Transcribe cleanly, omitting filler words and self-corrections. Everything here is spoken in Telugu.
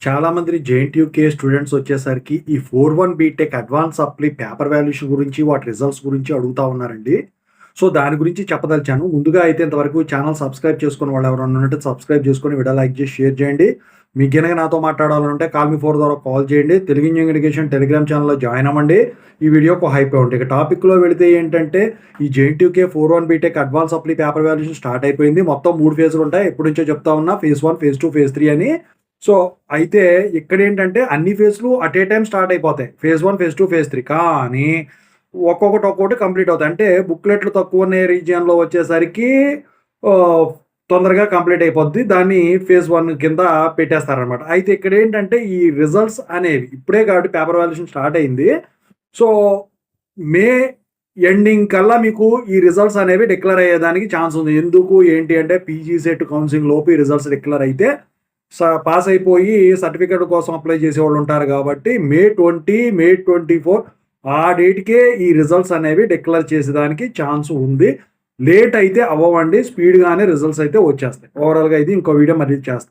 చాలామంది జేఎన్‌టీయూకే స్టూడెంట్స్ వచ్చేసరికి ఈ 4-1 BTech advance supply paper valuation గురించి, వాటి రిజల్ట్స్ గురించి అడుగుతా ఉన్నారండి. సో, దాని గురించి చెప్పదలిచాను. ముందుగా అయితే ఇంతవరకు ఛానల్ సబ్స్క్రైబ్ చేసుకున్న వాళ్ళు ఎవరైనా ఉన్నట్టు సబ్స్క్రైబ్ చేసుకొని వీడియో లైక్ చేసి షేర్ చేయండి. మీకు గనక నాతో మాట్లాడాలనుంటే కాల్ మీ 4 ద్వారా కాల్ చేయండి. తెలుగు ఇంజినీరింగ్ ఎడ్యుకేషన్ టెలిగ్రామ్ ఛానల్‌లో జాయిన్ అవ్వండి. ఈ వీడియోకి ఒక హైప్ ఇవ్వండి. ఇక టాపిక్‌లో వెళితే ఏంటంటే ఈ JNTUK 4-1 BTech advance supply paper valuation start అయిపోయింది. మొత్తం 3 ఫేజ్‌లు ఉంటాయి. ఎప్పటినుంచో చెప్తా ఉన్నా ఫేజ్ 1, ఫేజ్ 2, ఫేజ్ 3 అని. సో, అయితే ఇక్కడేంటంటే అన్ని ఫేజ్‌లు అట్ ఏ టైమ్ స్టార్ట్ అయిపోతాయి. ఫేజ్ 1, ఫేజ్ 2, ఫేజ్ 3 కానీ ఒక్కొక్కటి కంప్లీట్ అవుతాయి. అంటే బుక్లెట్‌లు తక్కువున్న రీజియన్‌లో వచ్చేసరికి ఆహ్, తొందరగా కంప్లీట్ అయిపోద్ది. దాన్ని ఫేజ్ 1 కింద పెట్టేస్తారనమాట. అయితే ఇక్కడేంటంటే ఈ రిజల్ట్స్ అనేవి ఇప్పుడే కాబట్టి పేపర్ వాల్యుయేషన్ స్టార్ట్ అయింది. సో, మే ఎండింగ్ కల్లా మీకు ఈ రిజల్ట్స్ అనేవి డిక్లేర్ అయ్యేదానికి ఛాన్స్ ఉంది. ఎందుకు ఏంటి అంటే పీజీ సెట్ కౌన్సిలింగ్ లోపు ఈ రిజల్ట్స్ డిక్లేర్ అయితే పాస్ అయిపోయి సర్టిఫికేట్ కోసం అప్లై చేసేవాళ్ళు ఉంటారు కాబట్టి మే 20, మే 24 ఆ డేట్‌కే ఈ రిజల్ట్స్ అనేవి డిక్లేర్ చేసేదానికి ఛాన్స్ ఉంది. లేట్ అయితే అవ్వవండి. స్పీడ్‌గానే రిజల్ట్స్ అయితే వచ్చేస్తాయి. ఓవరాల్‌గా ఇది ఇంకో వీడియో మళ్ళీ చేస్తాను.